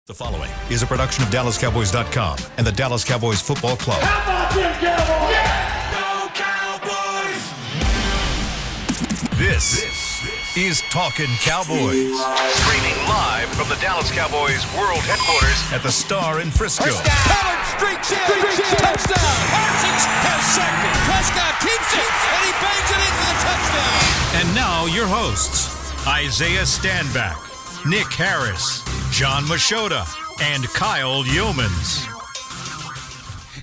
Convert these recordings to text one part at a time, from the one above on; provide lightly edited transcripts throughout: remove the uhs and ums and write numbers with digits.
The following is a production of DallasCowboys.com and the Dallas Cowboys Football Club. How about them Cowboys? Yeah! Go Cowboys! This is Talkin Cowboys. Streaming live from the Dallas Cowboys World Headquarters at the Star in Frisco. Pollard streaks in. Touchdown. Parsons has sacked it. Prescott keeps it, and he bangs it in for the touchdown. And now your hosts, Isaiah Stanback, Nick Harris, John Machota, and Kyle Yeomans.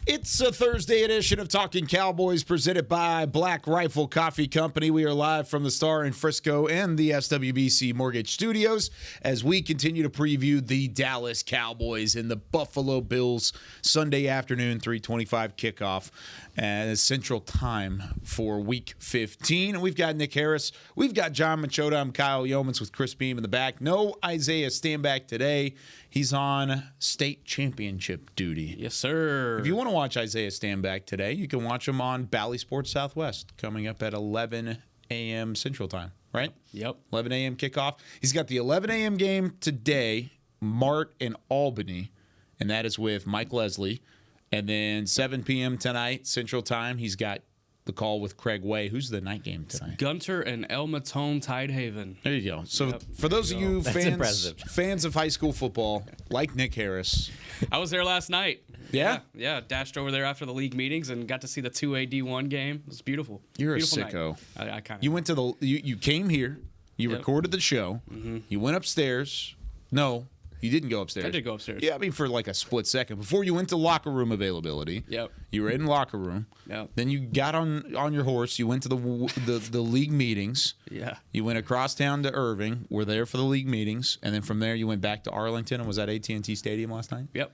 It's a Thursday edition of Talkin Cowboys presented by Black Rifle Coffee Company. We are live from the Star in Frisco and the SWBC Mortgage Studios as we continue to preview the Dallas Cowboys and the Buffalo Bills Sunday afternoon 3:25 kickoff as Central Time for Week 15. And we've got Nick Harris. We've got John Machota. I'm Kyle Yeomans with Chris Beam in the back. No Isaiah Stanback today. He's on state championship duty. Yes, sir. If you want to watch Isaiah Stanback today, you can watch him on Bally Sports Southwest coming up at 11 a.m. Central Time, right? Yep. 11 a.m. kickoff. He's got the 11 a.m. game today, Mart and Albany, and that is with Mike Leslie. And then 7 p.m. tonight, Central Time, he's got the call with Craig Way. Who's the night game tonight? Gunter and El Matone Tidehaven. There you go. So for those of you fans of high school football, like Nick Harris. I was there last night. Yeah? Yeah. Dashed over there after the league meetings and got to see the 2A D1 game. It was beautiful. You're beautiful a sicko. I kind of. You went to you came here, you recorded the show, you went upstairs. No, you didn't go upstairs. I did go upstairs. Yeah, I mean for like a split second. Before you went to locker room availability. Yep. You were in locker room. Yep. Then you got on your horse, you went to the league meetings. Yeah. You went across town to Irving, were there for the league meetings, and then from there you went back to Arlington and was at AT&T Stadium last night? Yep.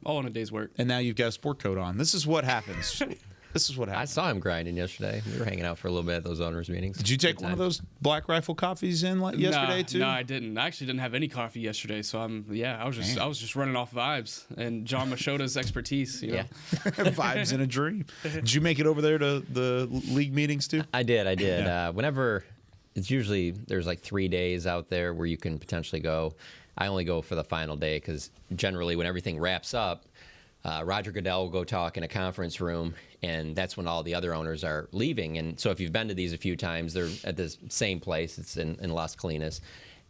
All in a day's work. And now you've got a sport coat on. This is what happens. I saw him grinding yesterday. We were hanging out for a little bit at those owners' meetings. Did you take one of those Black Rifle coffees in yesterday too? No, I didn't. I actually didn't have any coffee yesterday, so I was just running off vibes and John Machota's expertise. You know? Yeah, vibes in a dream. Did you make it over there to the league meetings too? I did. Yeah. Whenever it's usually there's like 3 days out there where you can potentially go. I only go for the final day because generally when everything wraps up, Roger Goodell will go talk in a conference room, and that's when all the other owners are leaving. And so if you've been to these a few times, they're at the same place. It's in Las Colinas.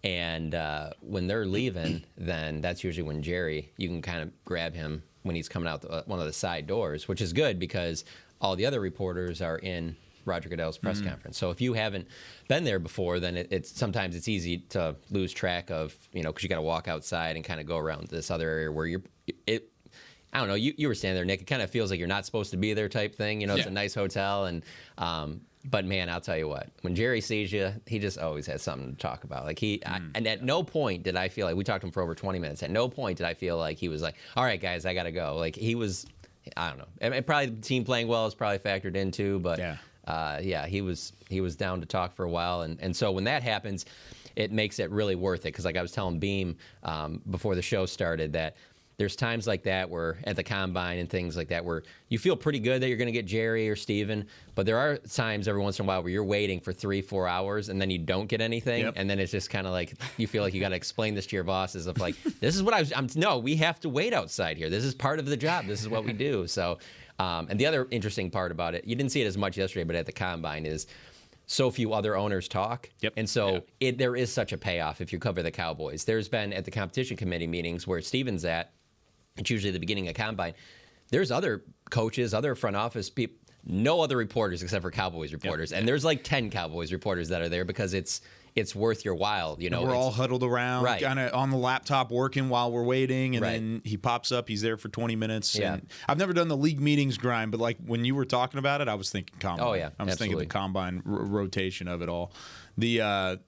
And when they're leaving, then that's usually when you can kind of grab him when he's coming out one of the side doors, which is good because all the other reporters are in Roger Goodell's press conference. So if you haven't been there before, then sometimes it's easy to lose track of, because you got to walk outside and kind of go around this other area where I don't know. You were standing there, Nick. It kind of feels like you're not supposed to be there type thing. It's a nice hotel. But, man, I'll tell you what. When Jerry sees you, he just always has something to talk about. And at no point did I feel like – we talked to him for over 20 minutes. At no point did I feel like he was like, all right, guys, I got to go. Like, he was – I don't know. And probably the team playing well is probably factored in too. But, he was down to talk for a while. And so when that happens, it makes it really worth it. Because, like I was telling Beam before the show started that – there's times like that where at the combine and things like that where you feel pretty good that you're going to get Jerry or Steven, but there are times every once in a while where you're waiting for 3-4 hours and then you don't get anything. And then it's just kind of like you feel like you got to explain this to your bosses of like, this is what no, we have to wait outside here. This is part of the job. This is what we do. So, and the other interesting part about it, you didn't see it as much yesterday, but at the combine is so few other owners talk. And so there is such a payoff if you cover the Cowboys. There's been at the competition committee meetings where Steven's at, it's usually the beginning of combine. There's other coaches, other front office people, no other reporters except for Cowboys reporters. And there's like 10 Cowboys reporters that are there because it's worth your while. We're all huddled around kind of on the laptop working while we're waiting. And then he pops up. He's there for 20 minutes. Yeah. And I've never done the league meetings grind, but like when you were talking about it, I was thinking combine. Oh, yeah. I was thinking the combine rotation of it all. With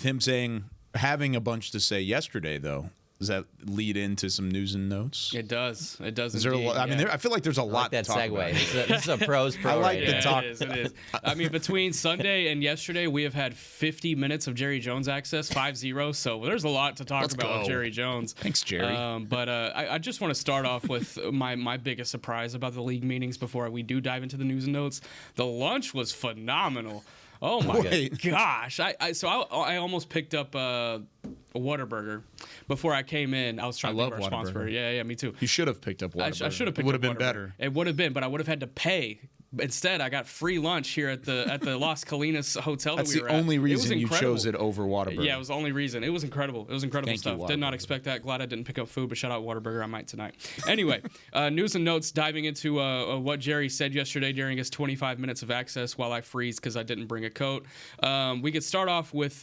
him having a bunch to say yesterday, though, does that lead into some news and notes? It does. It does. Is there indeed, I feel like there's a lot that to talk segue. about. This is a pros pro. I like right the talk. It is. I mean, between Sunday and yesterday, we have had 50 minutes of Jerry Jones access, 5-0. So there's a lot to talk about with Jerry Jones. Thanks, Jerry. I just want to start off with my biggest surprise about the league meetings before we do dive into the news and notes. The lunch was phenomenal. Oh my gosh! I almost picked up Whataburger. Before I came in, I was trying to think of a response for it. Yeah, me too. You should have picked up Whataburger. I should have picked up. It would have been Whataburger. better. It would have been, but I would have had to pay. Instead, I got free lunch here at the Las Colinas hotel. That's that we the were at. only reason you incredible. chose it over Whataburger. Yeah, it was the only reason. It was incredible. It was incredible Thank you, stuff. Did not Whataburger. expect that. Glad I didn't pick up food, but shout out Whataburger. I might tonight. Anyway, news and notes diving into what Jerry said yesterday during his 25 minutes of access while I freeze because I didn't bring a coat. We could start off with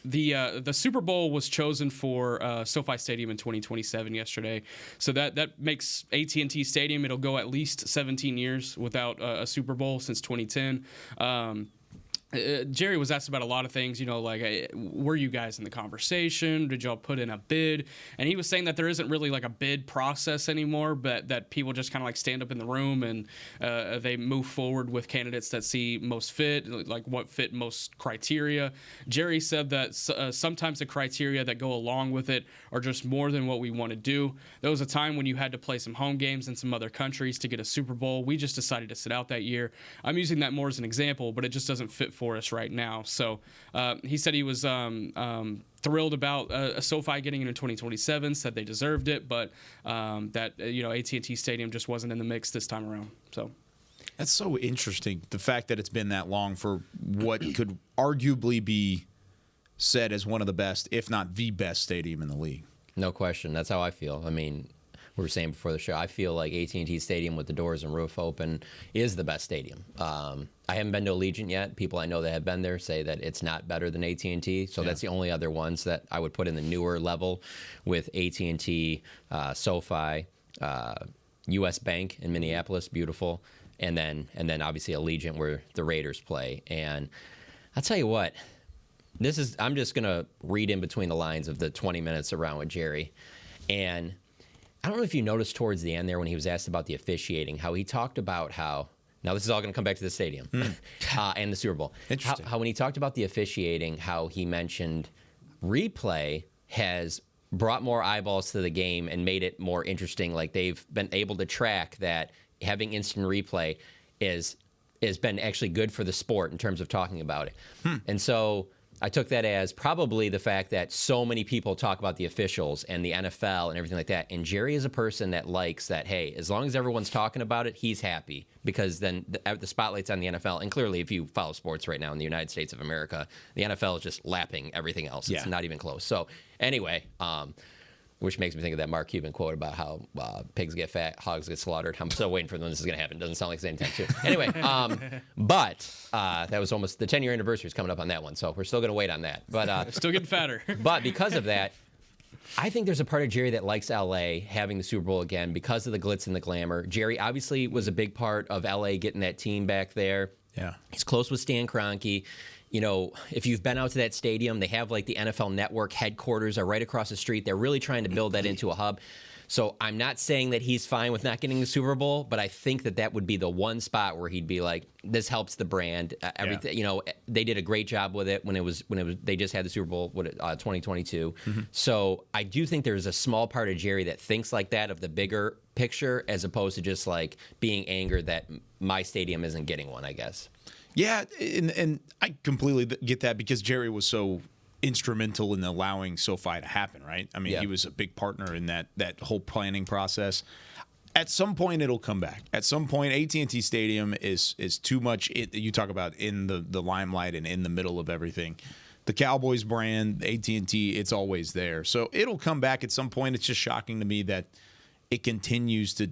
the Super Bowl was chosen for SoFi Stadium in 2027 yesterday. So that makes AT&T Stadium. It'll go at least 17 years without a Super Bowl since 2010. Jerry was asked about a lot of things, like, were you guys in the conversation? Did y'all put in a bid? And he was saying that there isn't really like a bid process anymore, but that people just kind of like stand up in the room and they move forward with candidates that see most fit, like what fit most criteria. Jerry said that sometimes the criteria that go along with it are just more than what we want to do. There was a time when you had to play some home games in some other countries to get a Super Bowl. We just decided to sit out that year. I'm using that more as an example, but it just doesn't fit for us right now. So he said he was thrilled about SoFi getting into 2027, said they deserved it, but that AT&T Stadium just wasn't in the mix this time around. So that's so interesting. The fact that it's been that long for what could arguably be said as one of the best, if not the best stadium in the league. No question. That's how I feel. I mean, we were saying before the show, I feel like AT&T Stadium with the doors and roof open is the best stadium. I haven't been to Allegiant yet. People I know that have been there say that it's not better than AT&T. So that's the only other ones that I would put in the newer level with AT&T, SoFi, US Bank in Minneapolis, beautiful, and then obviously Allegiant where the Raiders play. And I'll tell you what, I'm just gonna read in between the lines of the 20 minutes around with Jerry, and I don't know if you noticed towards the end there when he was asked about the officiating, how he talked about how, now this is all going to come back to the stadium and the Super Bowl. Interesting. How when he talked about the officiating, how he mentioned replay has brought more eyeballs to the game and made it more interesting. Like they've been able to track that having instant replay has been actually good for the sport in terms of talking about it. And so I took that as probably the fact that so many people talk about the officials and the NFL and everything like that. And Jerry is a person that likes that, hey, as long as everyone's talking about it, he's happy because then the spotlight's on the NFL. And clearly, if you follow sports right now in the United States of America, the NFL is just lapping everything else. It's not even close. So anyway, which makes me think of that Mark Cuban quote about how pigs get fat, hogs get slaughtered. I'm still waiting for when this is going to happen. Doesn't sound like it's anytime soon. Anyway, but that was almost the 10-year anniversary is coming up on that one, so we're still going to wait on that. But still getting fatter. But because of that, I think there's a part of Jerry that likes LA having the Super Bowl again because of the glitz and the glamour. Jerry obviously was a big part of LA getting that team back there. Yeah, he's close with Stan Kroenke. You know, if you've been out to that stadium, they have like the NFL Network headquarters are right across the street. They're really trying to build that into a hub. So I'm not saying that he's fine with not getting the Super Bowl, but I think that would be the one spot where he'd be like, this helps the brand. Everything, you know, they did a great job with it when it was they just had the Super Bowl 2022. So I do think there's a small part of Jerry that thinks like that of the bigger picture, as opposed to just like being angered that my stadium isn't getting one, I guess. Yeah, and I completely get that because Jerry was so instrumental in allowing SoFi to happen, right? I mean, he was a big partner in that whole planning process. At some point, it'll come back. At some point, AT&T Stadium is too much. You talk about in the limelight and in the middle of everything. The Cowboys brand, AT&T, it's always there. So it'll come back at some point. It's just shocking to me that it continues to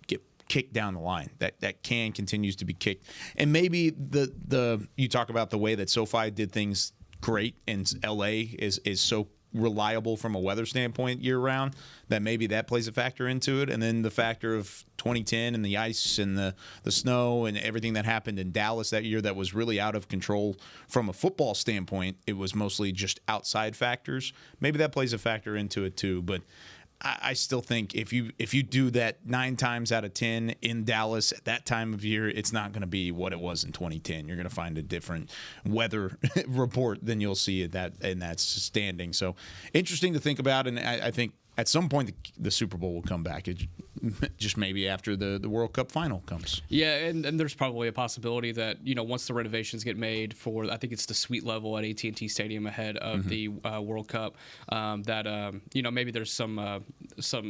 get kicked down the line. That can continues to be kicked. And maybe the you talk about the way that SoFi did things great and LA is so reliable from a weather standpoint year round that maybe that plays a factor into it. And then the factor of 2010 and the ice and the snow and everything that happened in Dallas that year that was really out of control from a football standpoint. It was mostly just outside factors. Maybe that plays a factor into it too. But I still think if you do that 9 times out of 10 in Dallas at that time of year, it's not going to be what it was in 2010. You're going to find a different weather report than you'll see in that standing. So interesting to think about, and I think at some point the Super Bowl will come back. just maybe after the World Cup final comes. Yeah, and there's probably a possibility that once the renovations get made for, I think it's the suite level at AT&T Stadium ahead of the World Cup, that maybe there's some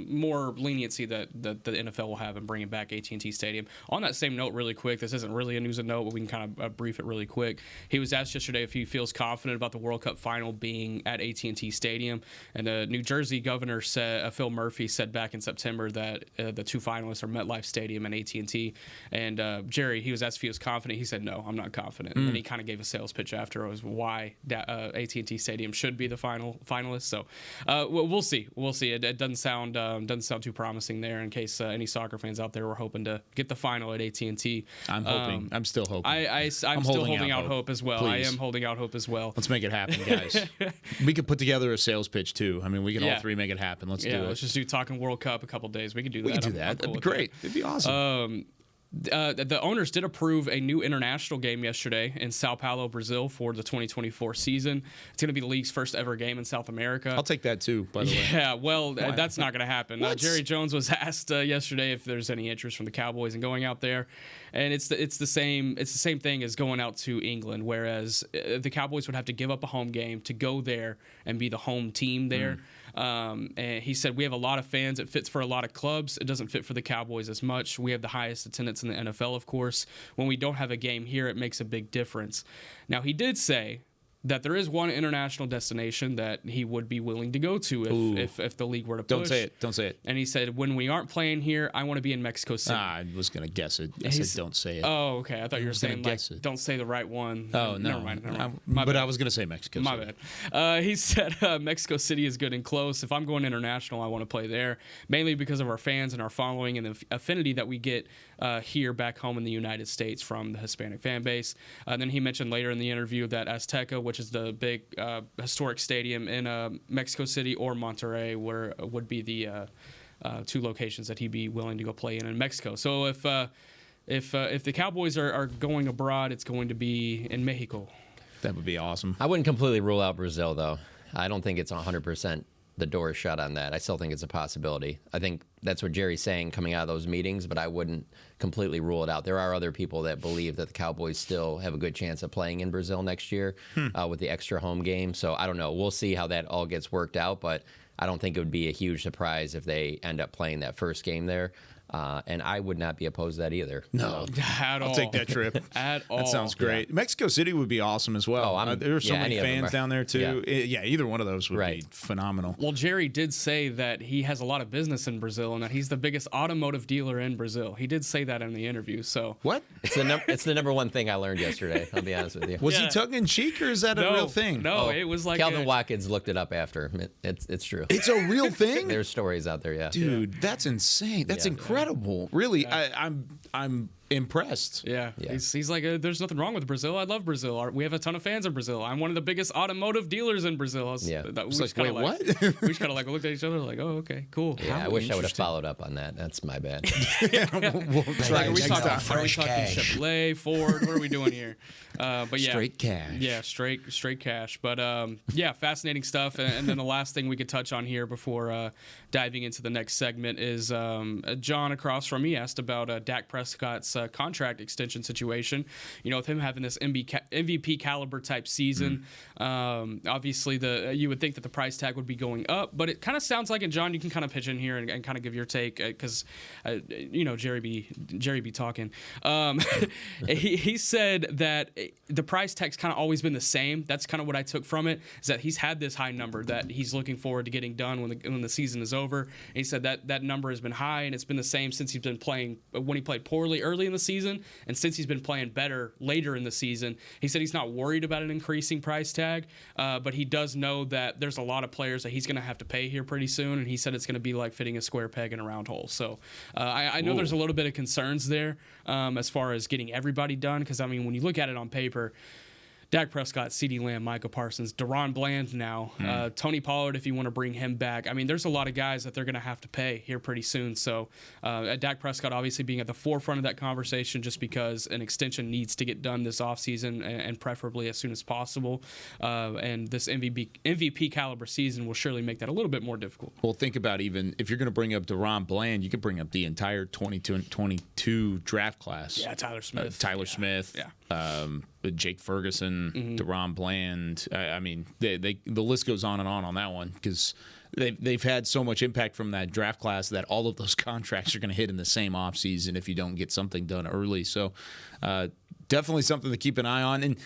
more leniency that the NFL will have in bringing back AT&T Stadium. On that same note, really quick, this isn't really a news and note, but we can kind of brief it really quick. He was asked yesterday if he feels confident about the World Cup final being at AT&T Stadium, and the New Jersey governor said, Phil Murphy said back in September that the two finalists are MetLife Stadium and AT&T. And Jerry, he was asked if he was confident. He said, no, I'm not confident. And he kind of gave a sales pitch after as why AT&T Stadium should be the finalist. So we'll see. We'll see. It doesn't sound too promising there. In case any soccer fans out there were hoping to get the final at AT&T. I'm hoping. I'm still hoping. I'm still holding out hope as well. Please. I am holding out hope as well. Let's make it happen, guys. We could put together a sales pitch too. I mean, we can all three make it happen. Let's do it. Let's just do Talking World Cup a couple days. We could do that. We could do that. That'd be great. It'd be awesome. The owners did approve a new international game yesterday in Sao Paulo, Brazil for the 2024 season. It's going to be the league's first ever game in South America. I'll take that too, by the way. Yeah, well, that's not going to happen. Jerry Jones was asked yesterday if there's any interest from the Cowboys in going out there, and it's the same thing as going out to England. Whereas the Cowboys would have to give up a home game to go there and be the home team there. And he said, we have a lot of fans. It fits for a lot of clubs. It doesn't fit for the Cowboys as much. We have the highest attendance in the NFL, of course. When we don't have a game here, it makes a big difference. Now, he did say that there is one international destination that he would be willing to go to if the league were to push. Don't say it. And he said, when we aren't playing here, I want to be in Mexico City. I was going to guess it. I said, don't say it. Oh, okay. I thought you were saying, don't say the right one. Oh, no. Never mind. But I was going to say Mexico City. My bad. He said Mexico City is good and close. If I'm going international, I want to play there, mainly because of our fans and our following and the affinity that we get here back home in the United States from the Hispanic fan base. And then he mentioned later in the interview that Azteca, which is the big historic stadium in Mexico City, or Monterrey, where would be the two locations that he'd be willing to go play in Mexico. So if the Cowboys are going abroad, it's going to be in Mexico. That would be awesome. I wouldn't completely rule out Brazil, though. I don't think it's 100% the door is shut on that. I still think it's a possibility. I think that's what Jerry's saying coming out of those meetings, but I wouldn't completely rule it out. There are other people that believe that the Cowboys still have a good chance of playing in Brazil next year with the extra home game. So I don't know. We'll see how that all gets worked out, but I don't think it would be a huge surprise if they end up playing that first game there. And I would not be opposed to that either. No, at all. I'll take that trip. At all. That sounds great. Yeah. Mexico City would be awesome as well. There's so many fans down there too. Yeah, either one of those would be phenomenal. Well, Jerry did say that he has a lot of business in Brazil and that he's the biggest automotive dealer in Brazil. He did say that in the interview. So what? It's the number one thing I learned yesterday. I'll be honest with you. Was he tongue in cheek, or is that a real thing? No, it was like Calvin Watkins looked it up after. It's true. It's a real thing. There's stories out there. Yeah, dude, that's insane. That's incredible. Really. I'm impressed. Yeah. He's like, there's nothing wrong with Brazil. I love Brazil. We have a ton of fans in Brazil. I'm one of the biggest automotive dealers in Brazil. Wait, what? We just kind of looked at each other like, oh, okay, cool. Yeah, I wish I would have followed up on that. That's my bad. We'll try are we talking cash. Chevrolet, Ford? What are we doing here? But yeah, straight cash. Yeah, straight cash. But yeah, fascinating stuff. And then the last thing we could touch on here before diving into the next segment is John across from me asked about Dak Prescott's contract extension situation. With him having this MVP caliber type season, obviously you would think that the price tag would be going up, but it kind of sounds like, and John, you can kind of pitch in here and kind of give your take because Jerry be talking. He said that the price tag's kind of always been the same. That's kind of what I took from it, is that he's had this high number that he's looking forward to getting done when the season is over. And he said that number has been high, and it's been the same since he's been playing, when he played poorly early in the season and since he's been playing better later in the season. He said he's not worried about an increasing price tag, but he does know that there's a lot of players that he's going to have to pay here pretty soon, and he said it's going to be like fitting a square peg in a round hole. So I know there's a little bit of concerns there as far as getting everybody done, because, I mean, when you look at it on paper, Dak Prescott, CeeDee Lamb, Micah Parsons, Deron Bland now, Tony Pollard if you want to bring him back. I mean, there's a lot of guys that they're going to have to pay here pretty soon. So Dak Prescott obviously being at the forefront of that conversation just because an extension needs to get done this offseason and preferably as soon as possible. And this MVP caliber season will surely make that a little bit more difficult. Well, think about even if you're going to bring up Deron Bland, you could bring up the entire 22 draft class. Yeah, Tyler Smith. Smith. Yeah. Jake Ferguson, Deron Bland. I mean, the list goes on that one because they've had so much impact from that draft class that all of those contracts are going to hit in the same offseason if you don't get something done early. So definitely something to keep an eye on. And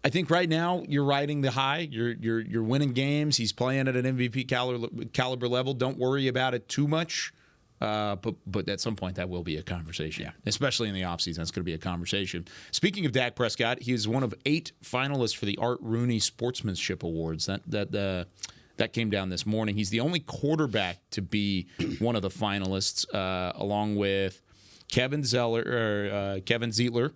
I think right now you're riding the high. You're winning games. He's playing at an MVP caliber level. Don't worry about it too much. But at some point that will be a conversation, especially in the offseason. That's going to be a conversation. Speaking of Dak Prescott, he is one of 8 finalists for the Art Rooney Sportsmanship Awards. That came down this morning. He's the only quarterback to be one of the finalists, along with Kevin Zeitler,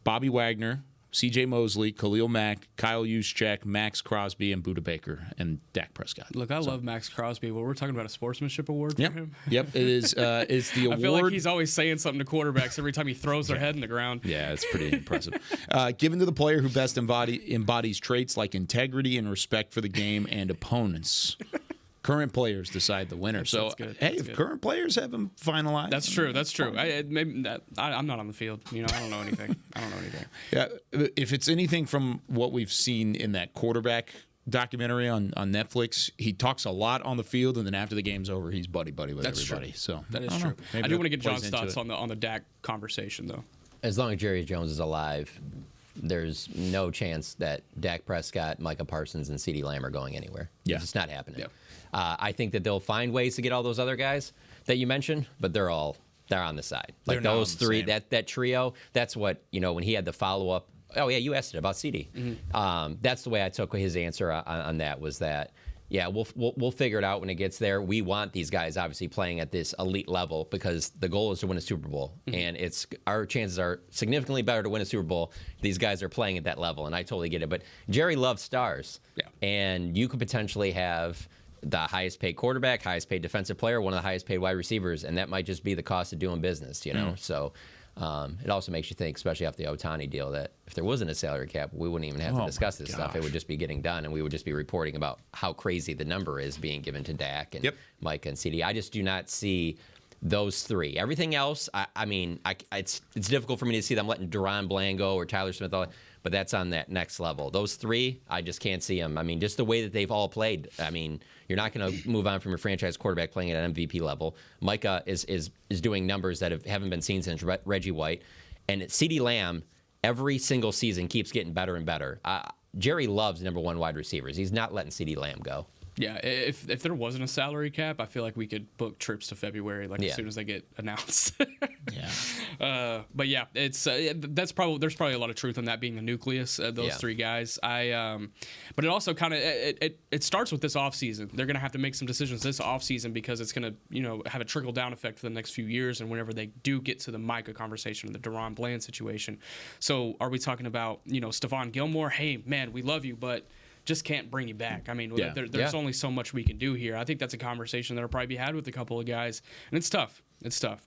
Bobby Wagner, C.J. Mosley, Khalil Mack, Kyle Juszczyk, Max Crosby, and Budda Baker, and Dak Prescott. Look, I love Max Crosby, but we're talking about a sportsmanship award for him. Yep, it is. It's the award. I feel like he's always saying something to quarterbacks every time he throws their head in the ground. Yeah, it's pretty impressive. Given to the player who best embodies traits like integrity and respect for the game and opponents. Current players decide the winner. So, if current players haven't finalized, that's true. That's true. I'm not on the field. I don't know anything. Yeah, if it's anything from what we've seen in that quarterback documentary on Netflix, he talks a lot on the field, and then after the game's over, he's buddy with everybody. True. So that is true. I do want to get John's thoughts on the Dak conversation, though. As long as Jerry Jones is alive, there's no chance that Dak Prescott, Micah Parsons, and CeeDee Lamb are going anywhere. Yeah. It's just not happening. Yeah. I think that they'll find ways to get all those other guys that you mentioned, but they're on the side. Like those three, that trio, that's what, when he had the follow-up. Oh, yeah, you asked it about CeeDee. Mm-hmm. That's the way I took his answer on that was that, yeah, we'll figure it out when it gets there. We want these guys obviously playing at this elite level because the goal is to win a Super Bowl, and our chances are significantly better to win a Super Bowl. These guys are playing at that level, and I totally get it. But Jerry loves stars, and you could potentially have the highest paid quarterback, highest paid defensive player, one of the highest paid wide receivers, and that might just be the cost of doing business, So it also makes you think, especially after the Ohtani deal, that if there wasn't a salary cap, we wouldn't even have to discuss this stuff. It would just be getting done, and we would just be reporting about how crazy the number is being given to Dak and Mike and CeeDee. I just do not see those three. Everything else, it's difficult for me to see them letting Deron Bland go or Tyler Smith, but that's on that next level. Those three, I just can't see them. I mean, just the way that they've all played. I mean, you're not going to move on from your franchise quarterback playing at an MVP level. Micah is doing numbers that haven't been seen since Reggie White. And CeeDee Lamb, every single season, keeps getting better and better. Jerry loves number one wide receivers. He's not letting CeeDee Lamb go. Yeah, if there wasn't a salary cap, I feel like we could book trips to February as soon as they get announced. But yeah, it's there's probably a lot of truth on that being the nucleus of those three guys. But it also kind of it starts with this offseason. They're going to have to make some decisions this offseason because it's going to have a trickle down effect for the next few years. And whenever they do get to the Micah conversation, the Deron Bland situation, so are we talking about Stephon Gilmore? Hey man, we love you, but just can't bring you back. I mean, there's only so much we can do here. I think that's a conversation that'll probably be had with a couple of guys, and it's tough.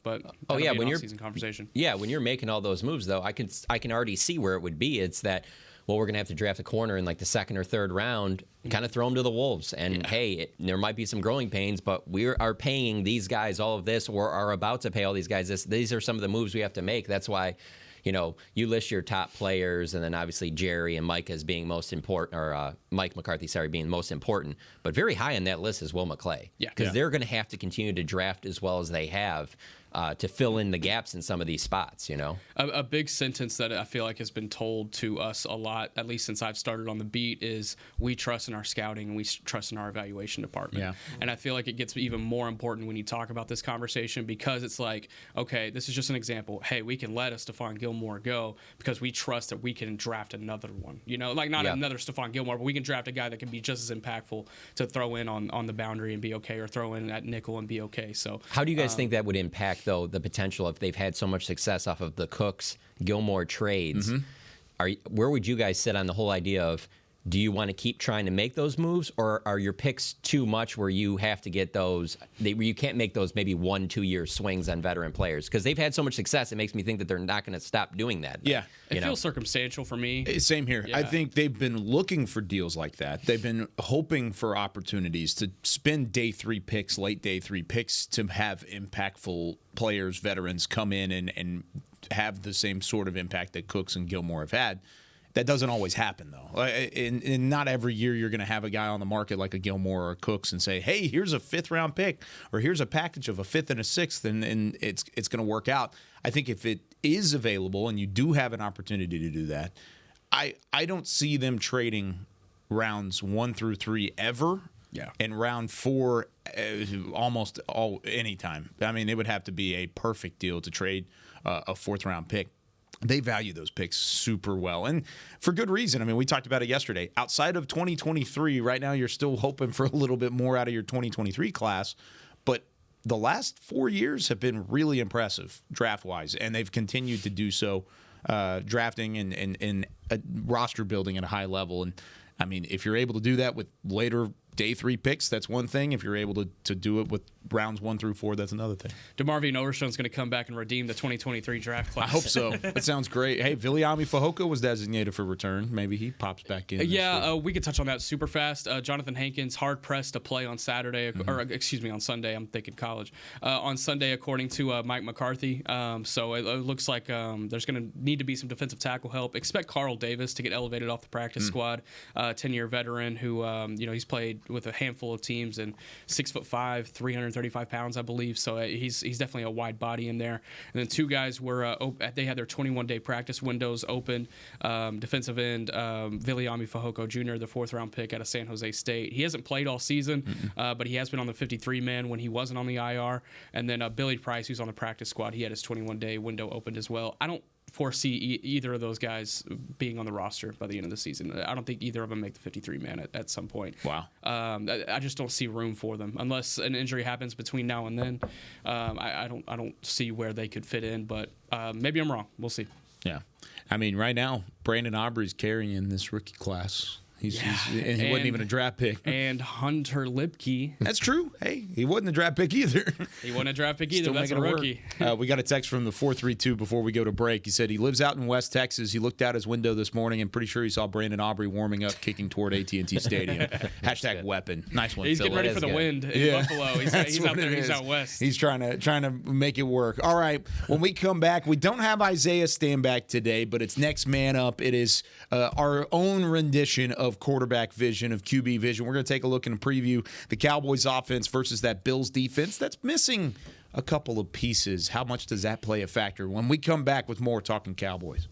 But when you're season conversation. Yeah, when you're making all those moves, though, I can already see where it would be. It's that we're going to have to draft a corner in like the second or third round, kind of throw them to the wolves. And hey, there might be some growing pains, but we are paying these guys all of this, or are about to pay all these guys this. These are some of the moves we have to make. That's why. You list your top players, and then obviously Jerry and Mike as being most important, or Mike McCarthy, being most important. But very high on that list is Will McClay. Because they're going to have to continue to draft as well as they have to fill in the gaps in some of these spots, A big sentence that I feel like has been told to us a lot, at least since I've started on the beat, is we trust in our scouting and we trust in our evaluation department. Yeah. And I feel like it gets even more important when you talk about this conversation because it's like, okay, this is just an example. Hey, we can let a Stephon Gilmore go because we trust that we can draft another one. Another Stephon Gilmore, but we can draft a guy that can be just as impactful to throw in on the boundary and be okay, or throw in at nickel and be okay. So how do you guys think that would impact, though, the potential if they've had so much success off of the Cooks Gilmore trades? where would you guys sit on the whole idea of, do you want to keep trying to make those moves, or are your picks too much where you have to get those, you can't make those maybe 1-2 year swings on veteran players? Because they've had so much success, it makes me think that they're not going to stop doing that. Yeah. It feels circumstantial for me. Same here. Yeah. I think they've been looking for deals like that. They've been hoping for opportunities to spend day 3 picks, late day 3 picks to have impactful players, veterans come in and have the same sort of impact that Cooks and Gilmore have had. That doesn't always happen, though. And not every year you're going to have a guy on the market like a Gilmore or a Cooks and say, hey, here's a 5th-round pick, or here's a package of a 5th and a 6th, and it's going to work out. I think if it is available and you do have an opportunity to do that, I don't see them trading rounds 1 through 3 ever. Yeah. And round 4 almost any time. I mean, it would have to be a perfect deal to trade a 4th-round pick. They value those picks super well, and for good reason. I mean, we talked about it yesterday. Outside of 2023, right now you're still hoping for a little bit more out of your 2023 class, but the last 4 years have been really impressive draft-wise, and they've continued to do so, drafting and roster building at a high level. And, I mean, if you're able to do that with later day 3 picks, that's one thing. If you're able to do it with rounds 1 through 4, that's another thing. DeMarvion Overshown's going to come back and redeem the 2023 draft class. I hope so. That sounds great. Hey, Viliami Fehoko was designated for return. Maybe he pops back in. Yeah, we could touch on that super fast. Jonathan Hankins hard pressed to play on Saturday, or excuse me, on Sunday. I'm thinking college. On Sunday, according to Mike McCarthy. So it looks like there's going to need to be some defensive tackle help. Expect Carl Davis to get elevated off the practice squad. 10-year veteran who he's played with a handful of teams, and 6'5", 335 pounds, I believe. So he's definitely a wide body in there. And then 2 guys were they had their 21-day practice windows open. Defensive end Viliami Fehoko Jr., the 4th-round pick out of San Jose State. He hasn't played all season, but he has been on the 53-man when he wasn't on the IR. And then Billy Price, who's on the practice squad, he had his 21-day window opened as well. I don't foresee either of those guys being on the roster by the end of the season. I don't think either of them make the 53-man at some point. Wow. I just don't see room for them unless an injury happens between now and then. I don't see where they could fit in, but maybe I'm wrong. We'll see. Yeah. I mean, right now, Brandon Aubrey's carrying this rookie class. And he wasn't even a draft pick. And Hunter Lipke. That's true. Hey, he wasn't a draft pick either. He wasn't a draft pick either. That's a rookie. We got a text from the 432 before we go to break. He said he lives out in West Texas. He looked out his window this morning and pretty sure he saw Brandon Aubrey warming up, kicking toward AT&T Stadium. #weapon. Nice one, He's Phil. getting ready for the wind in Buffalo. He's out there. He's out west. He's trying to make it work. All right. When we come back, we don't have Isaiah Stanback today, but it's Next Man Up. It is our own rendition of quarterback vision, of QB vision. We're going to take a look and preview the Cowboys offense versus that Bills defense that's missing a couple of pieces. How much does that play a factor? When we come back with more Talking Cowboys.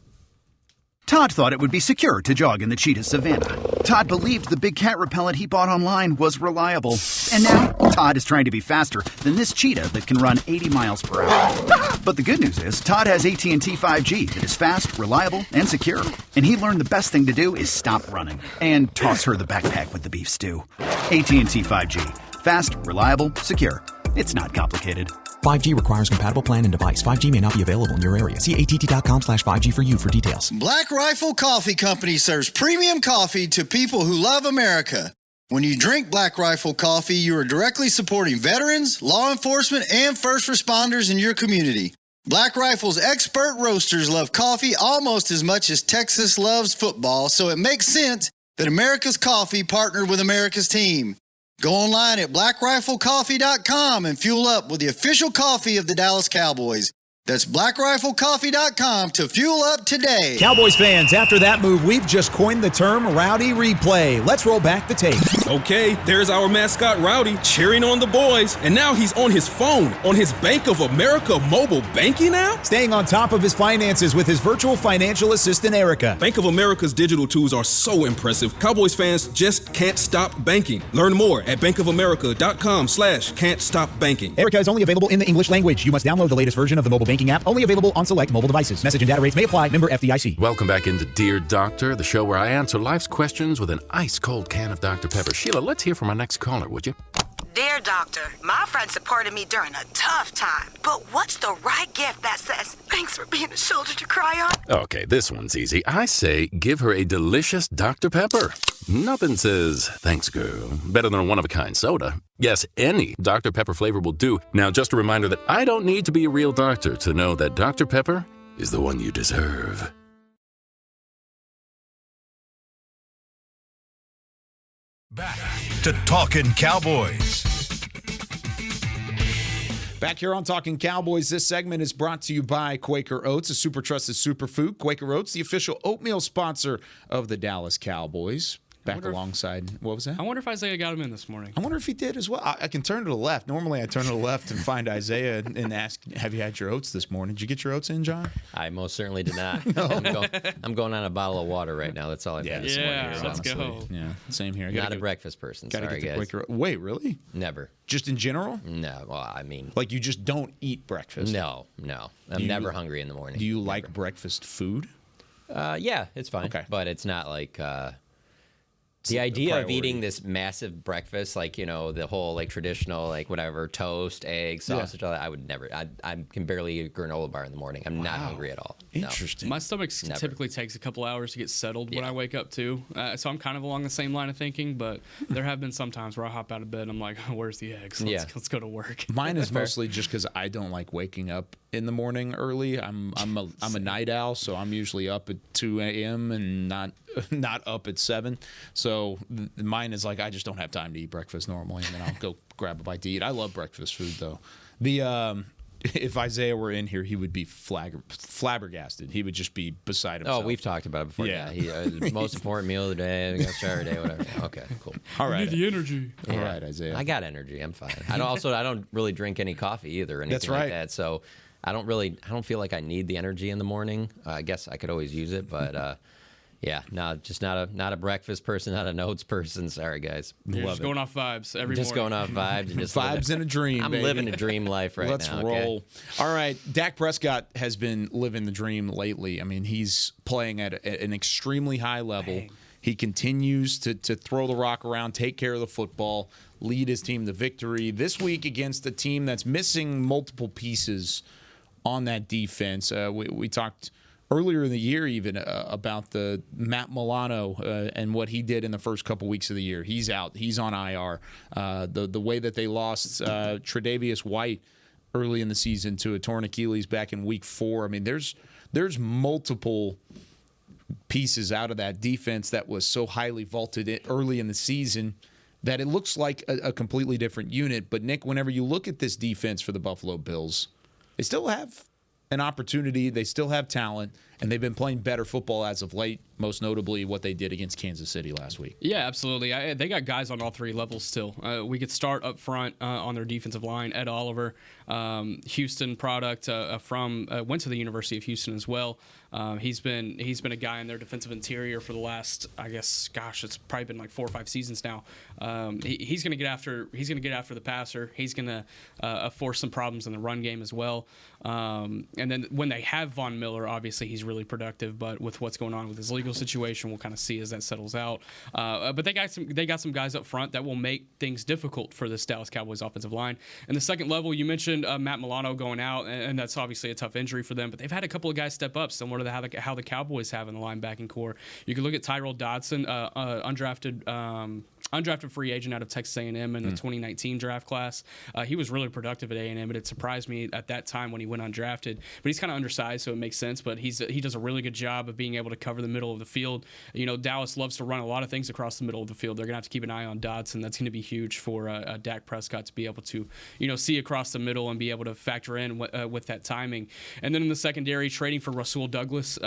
Todd thought it would be secure to jog in the cheetah savanna. Todd believed the big cat repellent he bought online was reliable. And now, Todd is trying to be faster than this cheetah that can run 80 miles per hour. But the good news is, Todd has AT&T 5G that is fast, reliable, and secure. And he learned the best thing to do is stop running and toss her the backpack with the beef stew. AT&T 5G. Fast, reliable, secure. It's not complicated. 5G requires compatible plan and device. 5G may not be available in your area. See att.com/5G for you for details. Black Rifle Coffee Company serves premium coffee to people who love America. When you drink Black Rifle coffee, you are directly supporting veterans, law enforcement, and first responders in your community. Black Rifle's expert roasters love coffee almost as much as Texas loves football, so it makes sense that America's Coffee partnered with America's team. Go online at blackriflecoffee.com and fuel up with the official coffee of the Dallas Cowboys. That's blackriflecoffee.com to fuel up today. Cowboys fans, after that move, we've just coined the term Rowdy Replay. Let's roll back the tape. Okay, there's our mascot Rowdy cheering on the boys. And now he's on his phone, on his Bank of America mobile banking app? Staying on top of his finances with his virtual financial assistant, Erica. Bank of America's digital tools are so impressive. Cowboys fans just can't stop banking. Learn more at bankofamerica.com/can't-stop-banking. Erica is only available in the English language. You must download the latest version of the mobile banking app, only available on select mobile devices. Message and data rates may apply. Member FDIC. Welcome back into Dear Doctor, the show where I answer life's questions with an ice-cold can of Dr. Pepper. Sheila, let's hear from our next caller, would you? Dear Doctor, my friend supported me during a tough time. But what's the right gift that says, thanks for being a shoulder to cry on? Okay, this one's easy. I say give her a delicious Dr. Pepper. Nothing says, thanks, girl, better than a one-of-a-kind soda. Yes, any Dr. Pepper flavor will do. Now, just a reminder that I don't need to be a real doctor to know that Dr. Pepper is the one you deserve. Back to Talkin Cowboys. Back here on Talking Cowboys, this segment is brought to you by Quaker Oats, a super trusted superfood. Quaker Oats, the official oatmeal sponsor of the Dallas Cowboys. Back alongside, what was that? I wonder if Isaiah got him in this morning. I wonder if he did as well. I can turn to the left. Normally, I turn to the left and find Isaiah and ask, have you had your oats this morning? Did you get your oats in, John? I most certainly did not. I'm going on a bottle of water right now. That's all I've had this morning. Yeah, let's go. Yeah, same here. Not a breakfast person. Sorry, guys. Quaker. Wait, really? Never. Just in general? No. Well, I mean, like you just don't eat breakfast? No. I'm never hungry in the morning. Do you like breakfast food? Yeah, it's fine. Okay. But it's not like the idea of eating this massive breakfast, like, you know, the whole like traditional, like whatever, toast, egg, sausage, all that, I would never. I can barely eat a granola bar in the morning. I'm not hungry at all. Interesting. My stomach typically takes a couple hours to get settled when I wake up too. So I'm kind of along the same line of thinking, but there have been some times where I hop out of bed and I'm like, where's the eggs? Let's go to work. Mine is mostly just because I don't like waking up in the morning early. I'm a night owl, so I'm usually up at 2 a.m. and not up at 7. So mine is like I just don't have time to eat breakfast normally, and then I'll go grab a bite to eat. I love breakfast food though. If Isaiah were in here, he would be flabbergasted. He would just be beside himself. Oh, we've talked about it before. Yeah. The most important meal of the day. We got to start our day, whatever. Okay, cool. All right. You need the energy. All right, Isaiah. I got energy. I'm fine. I don't really drink any coffee either or anything That's right. like that. So I don't feel like I need the energy in the morning. I guess I could always use it, but yeah, no, just not a breakfast person, not a notes person. Sorry, guys. You're just going off vibes every morning. Just going off vibes. And just vibes in a dream, I'm baby. living a dream life right Let's now. roll. Okay? All right, Dak Prescott has been living the dream lately. I mean, he's playing at an extremely high level. Dang. He continues to throw the rock around, take care of the football, lead his team to victory. This week against a team that's missing multiple pieces on that defense. We talked earlier in the year even about the Matt Milano and what he did in the first couple weeks of the year. He's out. He's on IR. The way that they lost Tre'Davious White early in the season to a torn Achilles back in week 4. I mean, there's multiple pieces out of that defense that was so highly vaulted early in the season that it looks like a completely different unit. But, Nick, whenever you look at this defense for the Buffalo Bills, they still have an opportunity. They still have talent, and they've been playing better football as of late, most notably what they did against Kansas City last week. Yeah, absolutely. They got guys on all three levels still. We could start up front on their defensive line. Ed Oliver, Houston product went to the University of Houston as well. He's been a guy in their defensive interior for the last, I guess, it's probably been like 4 or 5 seasons now. He's going to get after the passer. He's going to force some problems in the run game as well. And then when they have Von Miller, obviously he's really productive. But with what's going on with his legal situation, we'll kind of see as that settles out. But they got some guys up front that will make things difficult for this Dallas Cowboys offensive line. And the second level, you mentioned Matt Milano going out, and that's obviously a tough injury for them. But they've had a couple of guys step up, similar to how the Cowboys have in the linebacking core. You can look at Tyrell Dodson, undrafted free agent out of Texas A&M in the 2019 draft class. He was really productive at A&M, and it surprised me at that time when he went undrafted. But he's kind of undersized, so it makes sense. But he does a really good job of being able to cover the middle of the field. You know, Dallas loves to run a lot of things across the middle of the field. They're going to have to keep an eye on Dodson. That's going to be huge for Dak Prescott to be able to, see across the middle and be able to factor in with that timing. And then in the secondary, trading for Rasul Douglas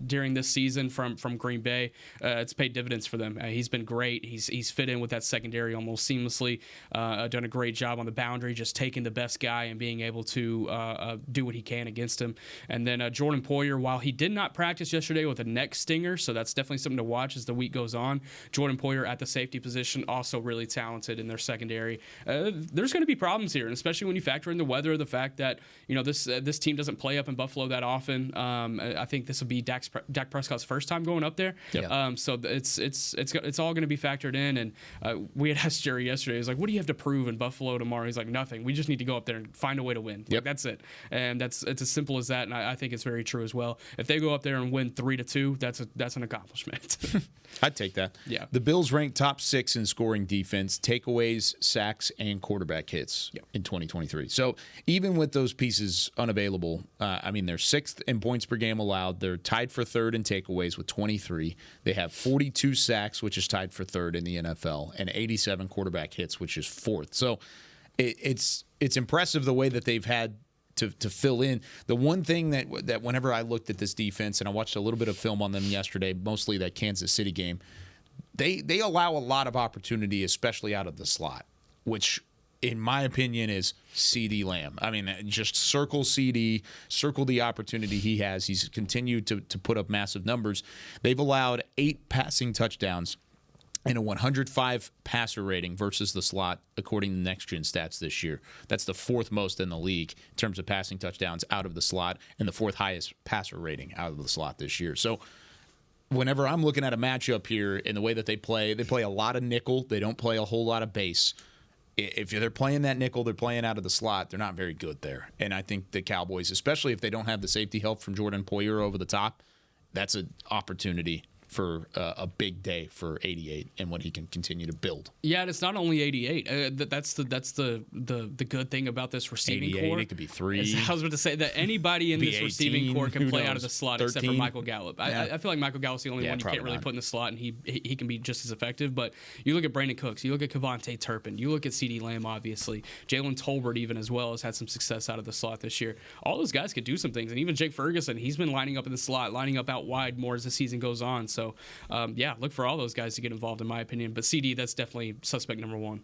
during this season from Green Bay, it's paid dividends for them. He's been great. He's fit in with that secondary almost seamlessly. Done a great job on the boundary, just taking the best guy and being able to do what he can against him. And then Jordan Poyer, while he did not practice yesterday with a neck stinger, so that's definitely something to watch as the week goes on. Jordan Poyer at the safety position, also really talented in their secondary. There's going to be problems here, and especially when you factor in the weather, the fact that this team doesn't play up in Buffalo that often. I think this will be Dak Prescott's first time going up there. Yeah. So it's all going to be factored in, And we had asked Jerry yesterday, he's like, what do you have to prove in Buffalo tomorrow? He's like, nothing. We just need to go up there and find a way to win. Like, that's it. And it's as simple as that. And I think it's very true as well. If they go up there and win 3-2, that's an accomplishment. I'd take that. Yeah. The Bills ranked top 6 in scoring defense, takeaways, sacks, and quarterback hits in 2023. So even with those pieces unavailable, they're 6th in points per game allowed. They're tied for 3rd in takeaways with 23. They have 42 sacks, which is tied for 3rd in the NFL, and 87 quarterback hits, which is 4th. So it's impressive the way that they've had to fill in. The one thing that whenever I looked at this defense, and I watched a little bit of film on them yesterday, mostly that Kansas City game, they allow a lot of opportunity, especially out of the slot, which in my opinion is CeeDee Lamb. I mean, just circle CD, circle the opportunity he has. He's continued to put up massive numbers. They've allowed 8 passing touchdowns and a 105 passer rating versus the slot, according to Next Gen Stats this year. That's the 4th most in the league in terms of passing touchdowns out of the slot and the 4th highest passer rating out of the slot this year. So whenever I'm looking at a matchup here in the way that they play a lot of nickel. They don't play a whole lot of base. If they're playing that nickel, they're playing out of the slot, they're not very good there. And I think the Cowboys, especially if they don't have the safety help from Jordan Poyer over the top, that's an opportunity for a big day for 88 and what he can continue to build. Yeah, and it's not only 88. That's the good thing about this receiving 88, core. It could be 3. I was about to say that anybody in this 18, receiving core can play knows, out of the slot 13. except for Michael Gallup. Yeah. I feel like Michael Gallup's the only one you can't really put in the slot, and he can be just as effective. But you look at Brandon Cooks, you look at Kevontae Turpin, you look at CeeDee Lamb, obviously. Jalen Tolbert even as well has had some success out of the slot this year. All those guys could do some things. And even Jake Ferguson, he's been lining up in the slot, lining up out wide more as the season goes on. So, yeah, look for all those guys to get involved, in my opinion. But CD, that's definitely suspect number 1.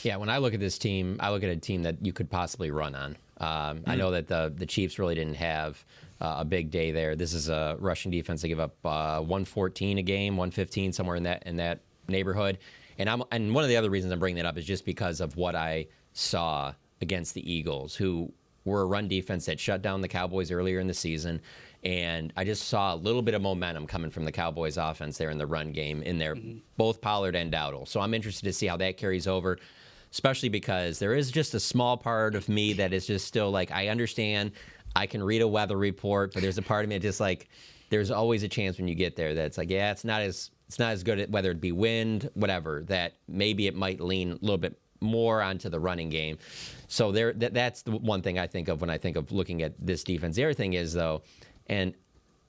Yeah, when I look at this team, I look at a team that you could possibly run on. I know that the Chiefs really didn't have a big day there. This is a rushing defense. They give up 114 a game, 115, somewhere in that neighborhood. And one of the other reasons I'm bringing that up is just because of what I saw against the Eagles, who were a run defense that shut down the Cowboys earlier in the season. And I just saw a little bit of momentum coming from the Cowboys offense there in the run game in there, both Pollard and Dowdle. So I'm interested to see how that carries over, especially because there is just a small part of me that is just still like, I understand I can read a weather report, but there's a part of me that just like, there's always a chance when you get there that's like, yeah, it's not as good at whether it be wind, whatever, that maybe it might lean a little bit more onto the running game. So that's the one thing I think of when I think of looking at this defense. The other thing is, though, and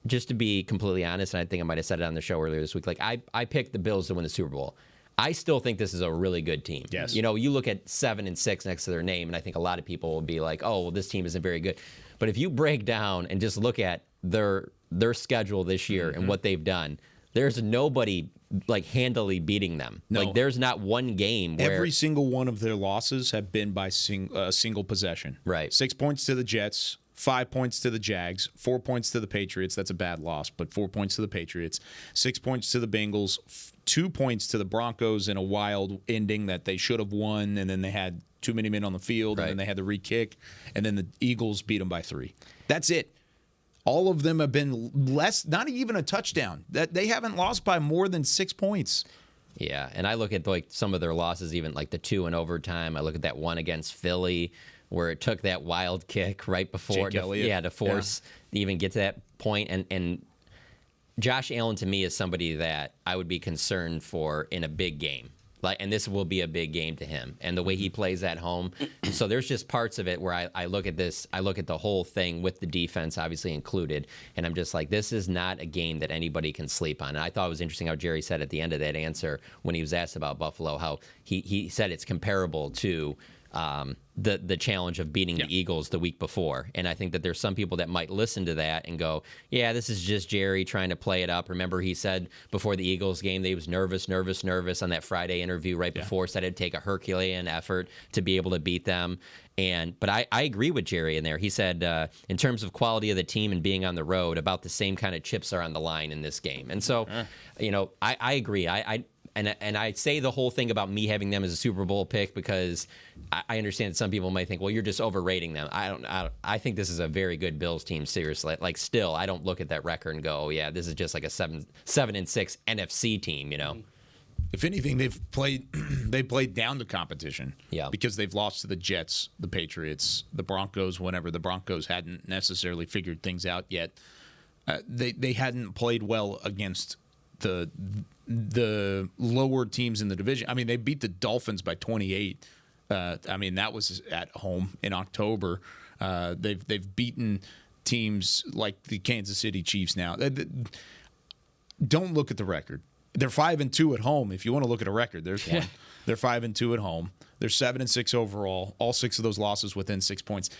just to be completely honest, and I think I might have said it on the show earlier this week, like I picked the Bills to win the Super Bowl. I still think this is a really good team. Yes. You know, you look at 7-6 next to their name, and I think a lot of people will be like, oh, well, this team isn't very good. But if you break down and just look at their schedule this year and what they've done, there's nobody like handily beating them. No. Like there's not one game where every single one of their losses have been by single possession. Right. 6 points to the Jets, 5 points to the Jags, 4 points to the Patriots. That's a bad loss, but 4 points to the Patriots, 6 points to the Bengals, 2 points to the Broncos in a wild ending that they should have won, and then they had too many men on the field, and then they had the re-kick, and then the Eagles beat them by 3. That's it. All of them have been less, not even a touchdown. That they haven't lost by more than 6 points. Yeah, and I look at like some of their losses, even like the 2 in overtime. I look at that one against Philly where it took that wild kick right before to force to even get to that point. And Josh Allen to me is somebody that I would be concerned for in a big game. And this will be a big game to him, and the way he plays at home. So there's just parts of it where I look at this, I look at the whole thing with the defense obviously included, and I'm just like, this is not a game that anybody can sleep on. And I thought it was interesting how Jerry said at the end of that answer when he was asked about Buffalo, how he said it's comparable to the challenge of beating the Eagles the week before. And I think that there's some people that might listen to that and go, yeah, this is just Jerry trying to play it up. Remember, he said before the Eagles game that he was nervous on that Friday interview right before, said it'd take a Herculean effort to be able to beat them. But I agree with Jerry in there. He said, in terms of quality of the team and being on the road, about the same kind of chips are on the line in this game. And so, I agree. And I say the whole thing about me having them as a Super Bowl pick because I understand that some people might think, well, you're just overrating them. I think this is a very good Bills team, seriously. Like, still, I don't look at that record and go, oh, yeah, this is just like a 7-6 NFC team, If anything, they've played down to competition. Yeah. Because they've lost to the Jets, the Patriots, the Broncos. Whenever the Broncos hadn't necessarily figured things out yet, they hadn't played well against the lower teams in the division. I mean, they beat the Dolphins by 28. I mean, that was at home in October. They've beaten teams like the Kansas City Chiefs now. Don't look at the record. They're 5-2 at home. If you want to look at a record, there's one. They're 5-2 at home. They're 7-6 overall. All 6 of those losses within 6 points.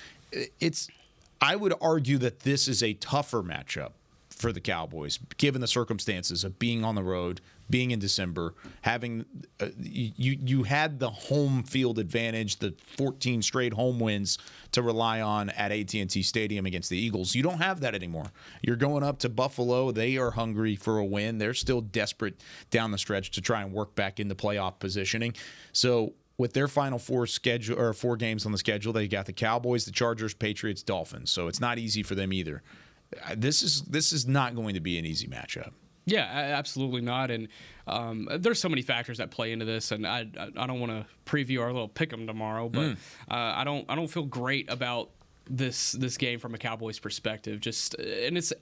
I would argue that this is a tougher matchup for the Cowboys, given the circumstances of being on the road, being in December, having you had the home field advantage, the 14 straight home wins to rely on at AT&T Stadium against the Eagles. You don't have that anymore. You're going up to Buffalo. They are hungry for a win. They're still desperate down the stretch to try and work back into playoff positioning. So with their final 4 games on the schedule, they got the Cowboys, the Chargers, Patriots, Dolphins. So it's not easy for them either. This is not going to be an easy matchup. Yeah, absolutely not. And there's so many factors that play into this, and I don't want to preview our little pick'em tomorrow, but I don't feel great about this game from a Cowboys perspective.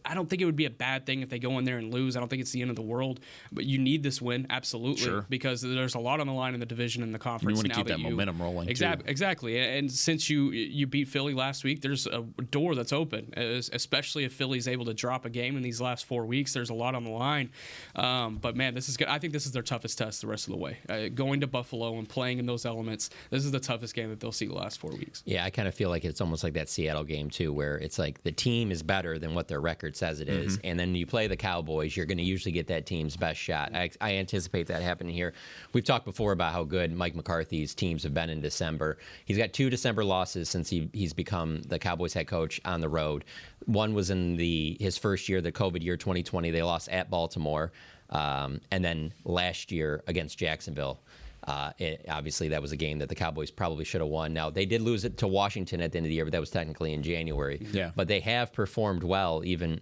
I don't think it would be a bad thing if they go in there and lose. I don't think it's the end of the world, but you need this win absolutely because there's a lot on the line in the division and the conference. You want to keep that momentum rolling. Exactly. And since you beat Philly last week, there's a door that's open, especially if Philly's able to drop a game in these last 4 weeks. There's a lot on the line. But man, this is good. I think this is their toughest test the rest of the way. Going to Buffalo and playing in those elements, this is the toughest game that they'll see the last 4 weeks. Yeah, I kind of feel like it's almost like that Seattle game too, where it's like the team is better than what their record says it is, and then you play the Cowboys, you're going to usually get that team's best shot. I anticipate that happening here. We've talked before about how good Mike McCarthy's teams have been in December. He's got 2 December losses since he's become the Cowboys head coach on the road. One was in his first year, the COVID year 2020. They lost at Baltimore, and then last year against Jacksonville. Obviously, that was a game that the Cowboys probably should have won. Now, they did lose it to Washington at the end of the year, but that was technically in January. Yeah. But they have performed well, even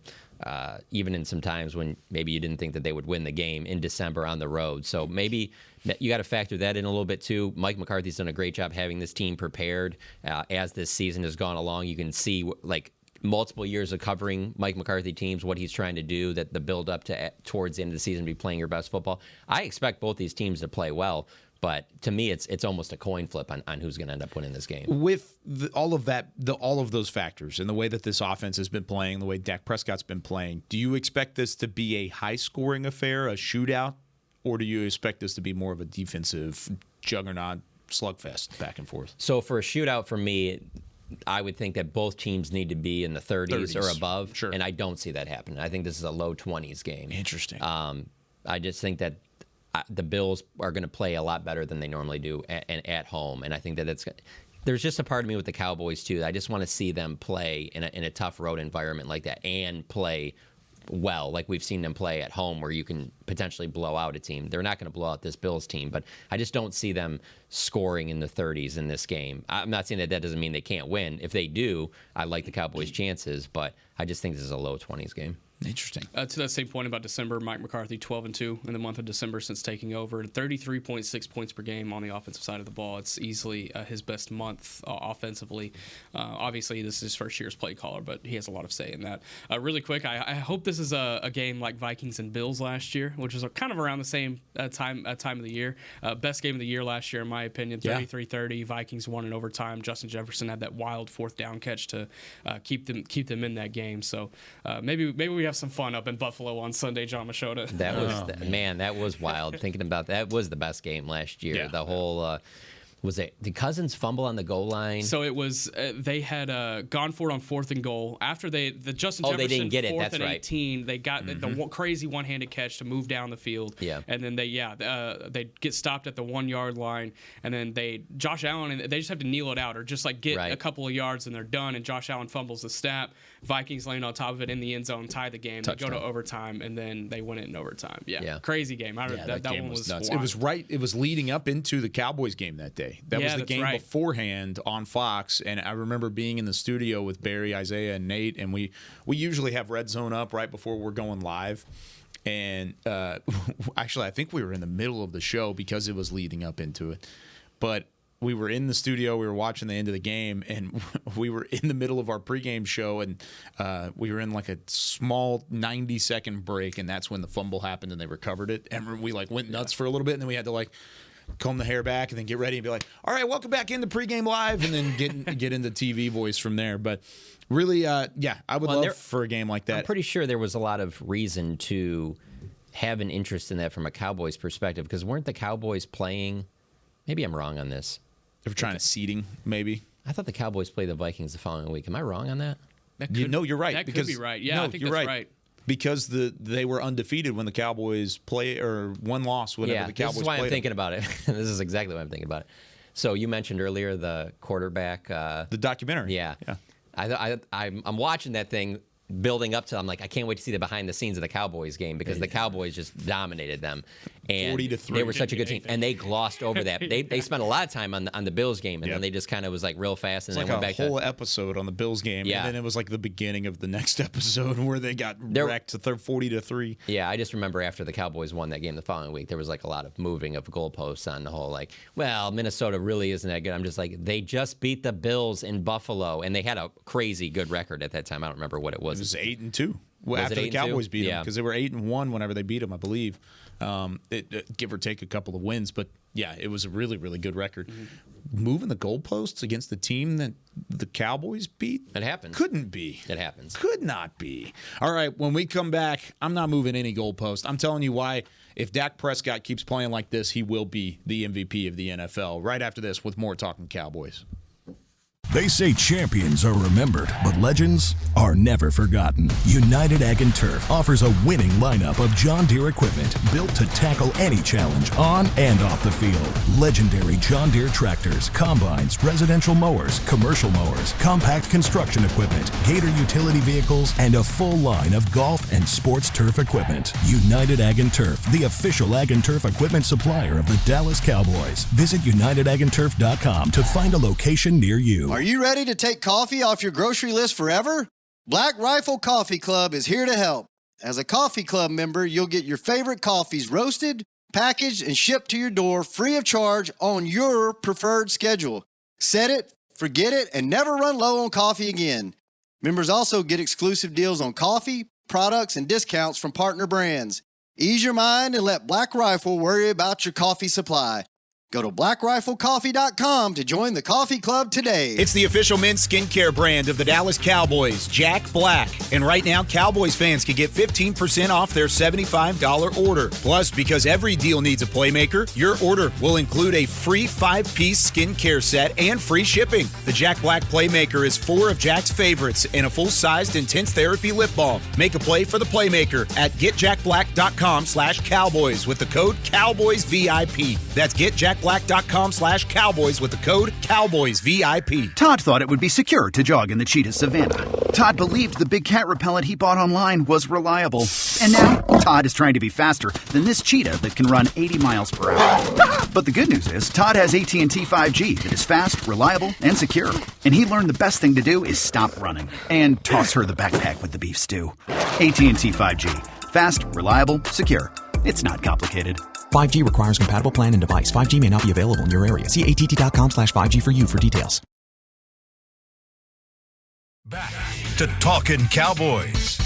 in some times when maybe you didn't think that they would win the game in December on the road. So maybe you got to factor that in a little bit, too. Mike McCarthy's done a great job having this team prepared as this season has gone along. You can see, multiple years of covering Mike McCarthy teams, what he's trying to do, that the build up towards the end of the season, be playing your best football. I expect both these teams to play well, but to me, it's almost a coin flip on who's going to end up winning this game. With all of those factors, and the way that this offense has been playing, the way Dak Prescott's been playing, do you expect this to be a high-scoring affair, a shootout, or do you expect this to be more of a defensive juggernaut slugfest back and forth? So for a shootout, for me, I would think that both teams need to be in the 30s or above, and I don't see that happening. I think this is a low 20s game. Interesting. I just think that the Bills are going to play a lot better than they normally do at home, and I think that there's just a part of me with the Cowboys too. I just want to see them play in a tough road environment like that and play well, like we've seen them play at home, where you can potentially blow out a team. They're not going to blow out this Bills team, but I just don't see them scoring in the 30s in this game. I'm not saying that doesn't mean they can't win. If they do, I like the Cowboys' chances, but I just think this is a low 20s game. Interesting. To that same point about December, Mike McCarthy 12-2 in the month of December since taking over, 33.6 points per game on the offensive side of the ball. It's easily his best month offensively. Obviously, this is his first year as play caller, but he has a lot of say in that. Really quick, I hope this is a game like Vikings and Bills last year, which was kind of around the same time of the year. Best game of the year last year, in my opinion. 33-30. Vikings won in overtime. Justin Jefferson had that wild 4th down catch to keep them in that game. So maybe we have some fun up in Buffalo on Sunday, John Machota. That was wild. Thinking about that was the best game last year. Yeah. The whole did Cousins fumble on the goal line? So it was they had gone for it on 4th and goal after the Justin Jefferson they didn't get it. 4th That's and right. 18. They got the crazy one-handed catch to move down the field. Yeah. And then they get stopped at the 1 yard line, and then Josh Allen, they just have to kneel it out or just get a couple of yards and they're done. And Josh Allen fumbles the snap. Vikings land on top of it in the end zone, tie the game. They go to overtime, and then they win it in overtime. Yeah. Crazy game. That game one was nuts. wild. It was leading up into the Cowboys game that day. That was the game beforehand on Fox, and I remember being in the studio with Barry, Isaiah, and Nate, and we usually have Red Zone up right before we're going live. And actually, I think we were in the middle of the show because it was leading up into it. But we were in the studio, we were watching the end of the game, and we were in the middle of our pregame show, and we were in like a small 90-second break, and that's when the fumble happened, and they recovered it. And we like went nuts for a little bit, and then we had to like comb the hair back and then get ready and be like, all right, welcome back into pregame live, and then get into TV voice from there. But really, I would love for a game like that. I'm pretty sure there was a lot of reason to have an interest in that from a Cowboys perspective, because weren't the Cowboys playing? Maybe I'm wrong on this. They were trying to seeding, maybe. I thought the Cowboys played the Vikings the following week. Am I wrong on that? You're right. That because, could be right. Yeah, no, I think you're that's right. right. Because they were undefeated when the Cowboys play, or one loss whenever the Cowboys played. This is why I'm thinking about it. This is exactly why I'm thinking about it. So you mentioned earlier the quarterback. The documentary. Yeah. I'm watching that thing building up to. I'm like, I can't wait to see the behind the scenes of the Cowboys game, because the Cowboys just dominated them. And 40-3. They were such a good team, and they glossed over that. They spent a lot of time on the Bills game, and then they just kind of was like real fast, and it's then like went back a whole episode on the Bills game, and then it was like the beginning of the next episode where they got wrecked to 40-3. Yeah, I just remember after the Cowboys won that game the following week, there was like a lot of moving of goalposts on the whole, like, well, Minnesota really isn't that good. I'm just like, they just beat the Bills in Buffalo, and they had a crazy good record at that time. I don't remember what it was. It was 8-2. After the 8-2? Cowboys beat them, because they were 8-1 whenever they beat them, I believe. Give or take a couple of wins, but yeah, it was a really, really good record. Mm-hmm. Moving the goalposts against the team that the Cowboys beat? It happens. Couldn't be. It happens. Could not be. All right, when we come back, I'm not moving any goalpost. I'm telling you why. If Dak Prescott keeps playing like this, he will be the MVP of the NFL. Right after this with more Talkin' Cowboys. They say champions are remembered, but legends are never forgotten. United Ag and Turf offers a winning lineup of John Deere equipment built to tackle any challenge on and off the field. Legendary John Deere tractors, combines, residential mowers, commercial mowers, compact construction equipment, Gator utility vehicles, and a full line of golf and sports turf equipment. United Ag and Turf, the official Ag and Turf equipment supplier of the Dallas Cowboys. Visit UnitedAgAndTurf.com to find a location near you. Are you ready to take coffee off your grocery list forever? Black Rifle Coffee Club is here to help. As a coffee club member, you'll get your favorite coffees roasted, packaged, and shipped to your door free of charge on your preferred schedule. Set it, forget it, and never run low on coffee again. Members also get exclusive deals on coffee, products, and discounts from partner brands. Ease your mind and let Black Rifle worry about your coffee supply. Go to blackriflecoffee.com to join the coffee club today. It's the official men's skincare brand of the Dallas Cowboys, Jack Black. And right now, Cowboys fans can get 15% off their $75 order. Plus, because every deal needs a playmaker, your order will include a free 5-piece skincare set and free shipping. The Jack Black Playmaker is 4 of Jack's favorites and a full-sized intense therapy lip balm. Make a play for the playmaker at getjackblack.com/Cowboys with the code CowboysVIP. That's getjackblack.com/Cowboys with the code CowboysVIP. Todd thought it would be secure to jog in the cheetah savanna. Todd believed the big cat repellent he bought online was reliable. And now, Todd is trying to be faster than this cheetah that can run 80 miles per hour. But the good news is, Todd has AT&T 5G that is fast, reliable, and secure. And he learned the best thing to do is stop running and toss her the backpack with the beef stew. AT&T 5G. Fast, reliable, secure. It's not complicated. 5G requires compatible plan and device. 5G may not be available in your area. See att.com/5G for you for details. Back to Talkin' Cowboys.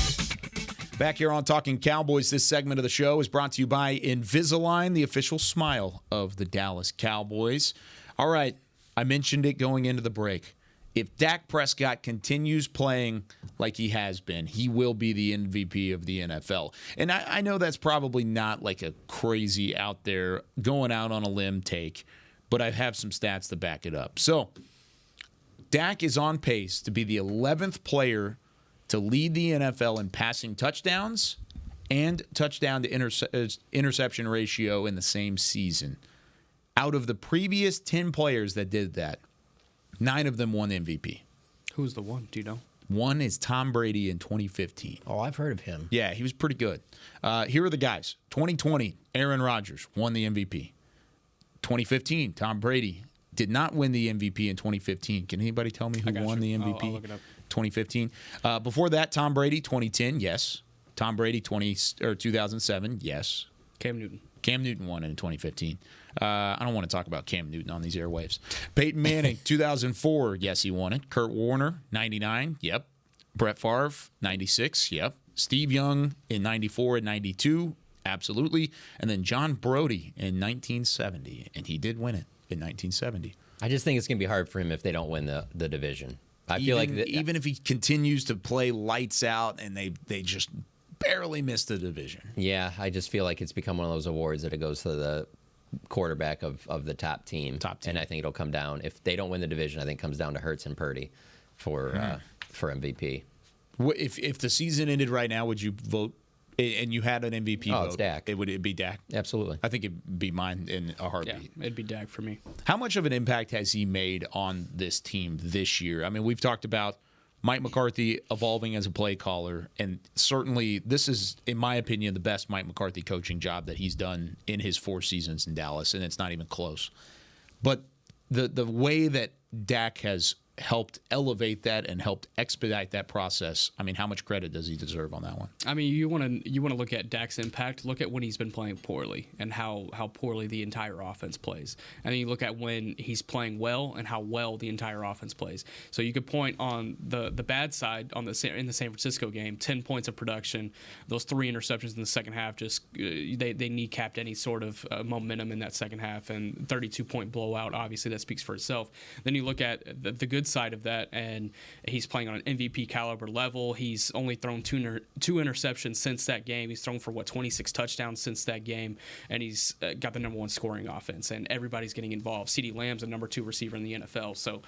Back here on Talking Cowboys, this segment of the show is brought to you by Invisalign, the official smile of the Dallas Cowboys. All right, I mentioned it going into the break. If Dak Prescott continues playing like he has been, he will be the MVP of the NFL. And I know that's probably not like a crazy out there, going out on a limb take, but I have some stats to back it up. So, Dak is on pace to be the 11th player to lead the NFL in passing touchdowns and touchdown to interception ratio in the same season. Out of the previous 10 players that did that, 9 of them won MVP. Who's the one? Do you know? One is Tom Brady in 2015. Oh, I've heard of him. Yeah, he was pretty good. Here are the guys. 2020, Aaron Rodgers won the MVP. 2015, Tom Brady did not win the MVP in 2015. Can anybody tell me who won the MVP? I'll look it up. 2015. Before that, Tom Brady, 2010, yes. Tom Brady 2007, yes. Cam Newton. Cam Newton won in 2015. I don't want to talk about Cam Newton on these airwaves. Peyton Manning, 2004, yes, he won it. Kurt Warner, 99, yep. Brett Favre, 96, yep. Steve Young in 94 and 92, absolutely. And then John Brody in 1970, and he did win it in 1970. I just think it's going to be hard for him if they don't win the division. I feel like even if he continues to play lights out and they just barely missed the division. Yeah, I just feel like it's become one of those awards that it goes to the quarterback of the top team. And I think it'll come down. If they don't win the division, I think it comes down to Hurts and Purdy for MVP. If the season ended right now, would you vote? And you had an MVP vote? It's Dak. It'd be Dak? Absolutely. I think it'd be mine in a heartbeat. Yeah, it'd be Dak for me. How much of an impact has he made on this team this year? I mean, we've talked about Mike McCarthy evolving as a play caller, and certainly this is, in my opinion, the best Mike McCarthy coaching job that he's done in his 4 seasons in Dallas, and it's not even close. But the way that Dak has helped elevate that and helped expedite that process, I mean, how much credit does he deserve on that one? I mean, you want to look at Dak's impact. Look at when he's been playing poorly and how poorly the entire offense plays. And then you look at when he's playing well and how well the entire offense plays. So you could point on the bad side in the San Francisco game, 10 points of production, those 3 interceptions in the second half. Just they kneecapped any sort of momentum in that second half, and 32-point blowout. Obviously, that speaks for itself. Then you look at the good side of that, and he's playing on an MVP caliber level. He's only thrown two interceptions since that game. He's thrown for 26 touchdowns since that game, and he's got the number 1 scoring offense, and everybody's getting involved. CeeDee Lamb's a number 2 receiver in the NFL. So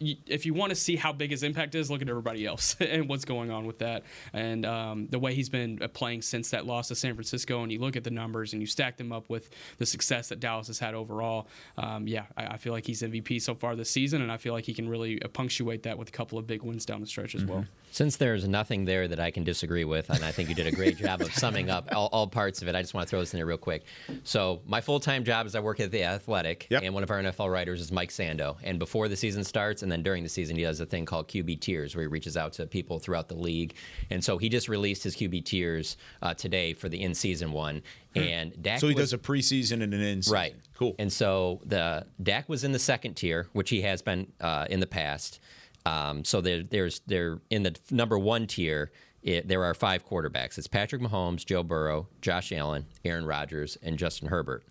if you want to see how big his impact is, look at everybody else and what's going on with that. And the way he's been playing since that loss to San Francisco, and you look at the numbers and you stack them up with the success that Dallas has had overall, I feel like he's MVP so far this season, and I feel like he can really punctuate that with a couple of big wins down the stretch as well. Since there's nothing there that I can disagree with, and I think you did a great job of summing up all parts of it, I just want to throw this in there real quick. So my full-time job is I work at The Athletic, and one of our NFL writers is Mike Sando. And before the season starts, and then during the season, he does a thing called QB Tiers, where he reaches out to people throughout the league. And so he just released his QB Tiers today for the in-season one. And Dak so he does a preseason and an in-season. Right. Cool. And so Dak was in the second tier, which he has been in the past. So they're in the number 1 tier. There are 5 quarterbacks. It's Patrick Mahomes, Joe Burrow, Josh Allen, Aaron Rodgers, and Justin Herbert.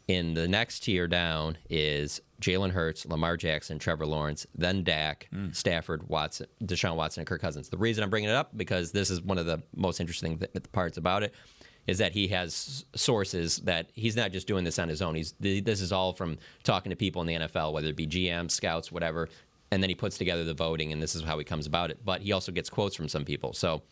In the next tier down is Jalen Hurts, Lamar Jackson, Trevor Lawrence, then Dak, Stafford, Watson, Deshaun Watson, and Kirk Cousins. The reason I'm bringing it up, because this is one of the most interesting parts about it, is that he has sources that he's not just doing this on his own. This is all from talking to people in the NFL, whether it be GM, scouts, whatever, and then he puts together the voting, and this is how he comes about it. But he also gets quotes from some people. So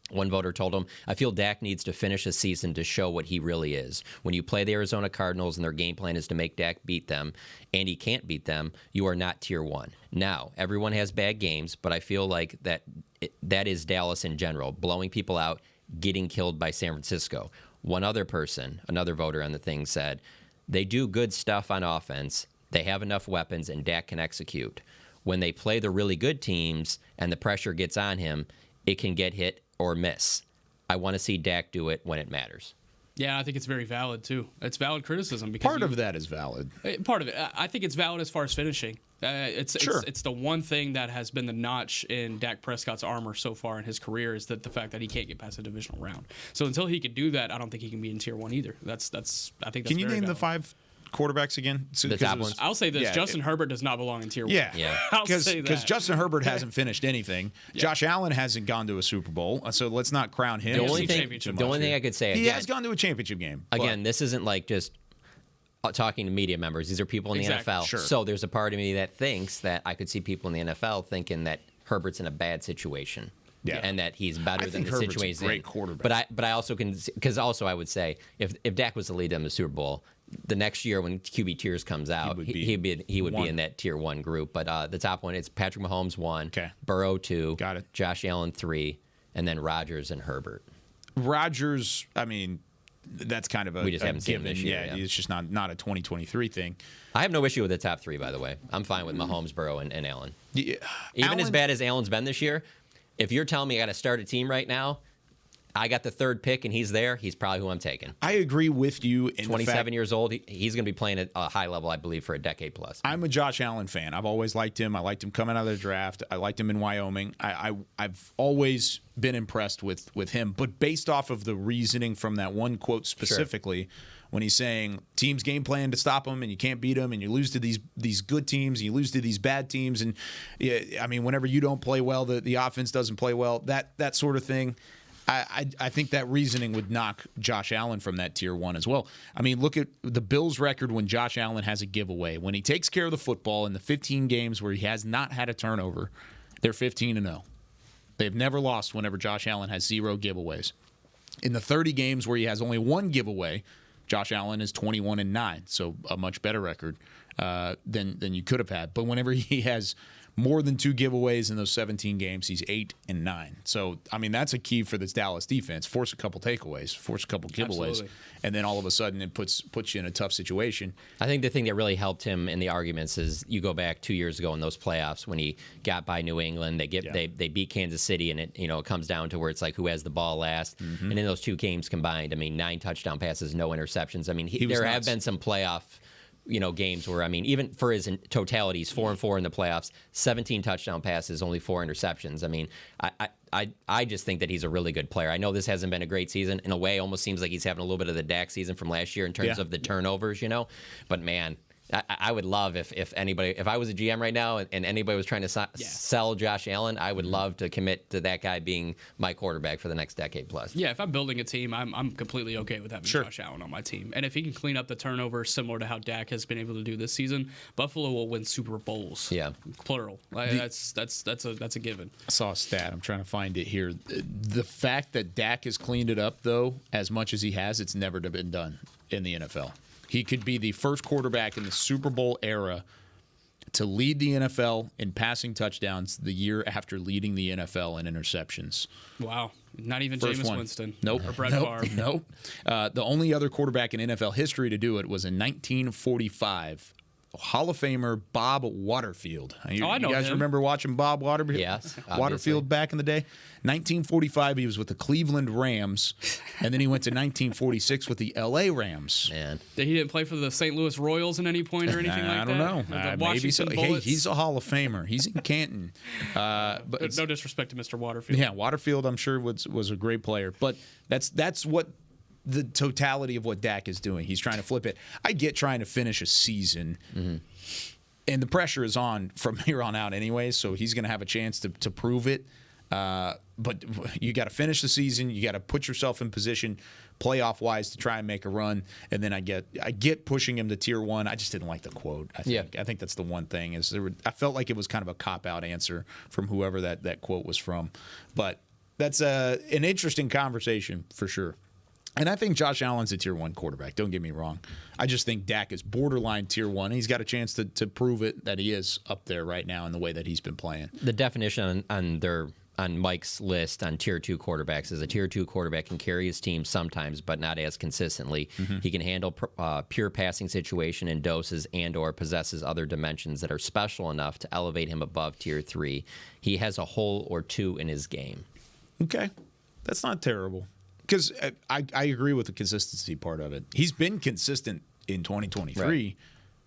one voter told him, I feel Dak needs to finish a season to show what he really is. When you play the Arizona Cardinals and their game plan is to make Dak beat them, and he can't beat them, you are not tier 1. Now, everyone has bad games, but I feel like that is Dallas in general, blowing people out, getting killed by San Francisco. One other person, another voter on the thing, said, they do good stuff on offense, they have enough weapons, and Dak can execute. When they play the really good teams and the pressure gets on him, it can get hit or miss. I want to see Dak do it when it matters. Yeah, I think it's very valid, too. It's valid criticism. Because part of that is valid. Part of it. I think it's valid as far as finishing. It's the one thing that has been the notch in Dak Prescott's armor so far in his career is that the fact that he can't get past a divisional round. So until he can do that, I don't think he can be in tier 1 either. I think that's Can you name valid. the 5 quarterbacks again? The top ones. I'll say this: Justin Herbert does not belong in tier 1. Yeah. I'll say that Because Justin Herbert hasn't finished anything. Josh Allen hasn't gone to a Super Bowl, so let's not crown him. The only thing I could say, he has gone to a championship game. Again, this isn't like just talking to media members. These are people in the NFL. Sure. So there's a part of me that thinks that I could see people in the NFL thinking that Herbert's in a bad situation. Yeah. And that he's better than the Herbert's situation he's a great in. quarterback. But I also can, because also I would say if Dak was to lead them to the Super Bowl, the next year when QB Tiers comes out, he would be in that tier 1 group. But the top one, it's Patrick Mahomes 1, Burrow 2, got it, Josh Allen 3, and then Rodgers and Herbert. Rodgers, I mean, that's kind of we just haven't seen him this year. Yeah, it's just not a 2023 thing. I have no issue with the top 3, by the way. I'm fine with Mahomes, Burrow, and Allen. Yeah, Even as bad as Allen's been this year, if you're telling me I got to start a team right now, I got the third pick and he's there, he's probably who I'm taking. I agree with you. In 27 years old, he's going to be playing at a high level, I believe, for a decade plus. I'm a Josh Allen fan. I've always liked him. I liked him coming out of the draft. I liked him in Wyoming. I've always been impressed with him. But based off of the reasoning from that one quote specifically, when he's saying teams game plan to stop them and you can't beat them and you lose to these good teams and you lose to these bad teams. And I mean, whenever you don't play well, the offense doesn't play well, that sort of thing. I think that reasoning would knock Josh Allen from that tier 1 as well. I mean, look at the Bills' record when Josh Allen has a giveaway. When he takes care of the football in the 15 games where he has not had a turnover, they're 15-0. They've never lost whenever Josh Allen has 0 giveaways. In the 30 games where he has only 1 giveaway, Josh Allen is 21-9, so a much better record than you could have had. But whenever he has more than 2 giveaways in those 17 games, he's 8-9. So, I mean, that's a key for this Dallas defense. Force a couple takeaways, force a couple giveaways, Absolutely. And then all of a sudden it puts you in a tough situation. I think the thing that really helped him in the arguments is you go back 2 years ago in those playoffs when he got by New England. They beat Kansas City, and it comes down to where it's like who has the ball last. Mm-hmm. And in those 2 games combined, I mean, 9 touchdown passes, no interceptions. I mean, there have been some playoff games where, I mean, even for his totality, he's 4-4 in the playoffs, 17 touchdown passes, only 4 interceptions. I mean, I just think that he's a really good player. I know this hasn't been a great season. In a way, almost seems like he's having a little bit of the Dak season from last year in terms of the turnovers, But, man, I would love if I was a GM right now and anybody was trying to sell Josh Allen, I would love to commit to that guy being my quarterback for the next decade plus. Yeah, if I'm building a team, I'm completely okay with having Josh Allen on my team. And if he can clean up the turnovers similar to how Dak has been able to do this season, Buffalo will win Super Bowls. Yeah, plural. That's a given. I saw a stat. I'm trying to find it here. The fact that Dak has cleaned it up, though, as much as he has, it's never been done in the NFL. He could be the first quarterback in the Super Bowl era to lead the NFL in passing touchdowns the year after leading the NFL in interceptions. Wow. Not even First Jameis one. Winston. Nope. Or Brett Favre. Nope. The only other quarterback in NFL history to do it was in 1945. Hall of Famer Bob Waterfield. I know you guys him. remember watching Bob Waterfield? Yes, Waterfield back in the day. 1945, he was with the Cleveland Rams, and then he went to 1946 with the L.A. Rams. Man, he didn't play for the St. Louis Royals in any point or anything like that? I don't know. The Maybe so. Washington Hey, Bullets? he's a Hall of Famer. He's in Canton. But no disrespect to Mr. Waterfield. Yeah, Waterfield, I'm sure, was a great player. But that's what the totality of what Dak is doing. He's trying to flip it. I get trying to finish a season. Mm-hmm. And the pressure is on from here on out anyway, so he's going to have a chance to prove it. But you got to finish the season. You got to put yourself in position, playoff-wise, to try and make a run. And then I get pushing him to tier 1. I just didn't like the quote. I think that's the one thing. I felt like it was kind of a cop-out answer from whoever that quote was from. But that's an interesting conversation for sure. And I think Josh Allen's a tier 1 quarterback. Don't get me wrong. I just think Dak is borderline tier 1. He's got a chance to prove it that he is up there right now in the way that he's been playing. The definition on Mike's list on tier 2 quarterbacks is a tier 2 quarterback can carry his team sometimes, but not as consistently. Mm-hmm. He can handle pure passing situation in doses and/or possesses other dimensions that are special enough to elevate him above tier 3. He has a hole or two in his game. Okay, that's not terrible. Because I agree with the consistency part of it. He's been consistent in 2023, right.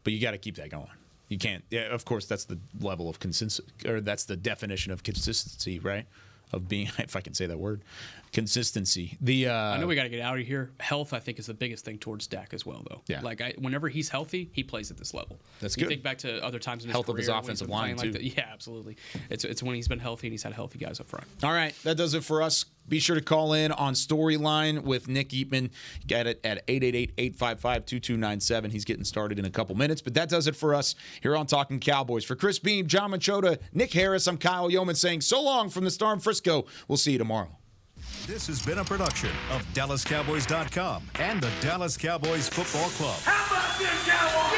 But you got to keep that going. You can't. Yeah, of course, that's the level of consistency, or that's the definition of consistency, right? Of being, if I can say that word, consistency. I know we got to get out of here. Health, I think, is the biggest thing towards Dak as well, though. Yeah. Whenever he's healthy, he plays at this level. That's you good. think back to other times in his health career. Of his offensive line too. Yeah, absolutely. It's when he's been healthy and he's had healthy guys up front. All right, that does it for us. Be sure to call in on Storyline with Nick Eatman. Get it at 888-855-2297. He's getting started in a couple minutes. But that does it for us here on Talkin' Cowboys. For Chris Beam, John Machota, Nick Harris, I'm Kyle Yeoman saying so long from the Star in Frisco. We'll see you tomorrow. This has been a production of DallasCowboys.com and the Dallas Cowboys Football Club. How about this, Cowboys?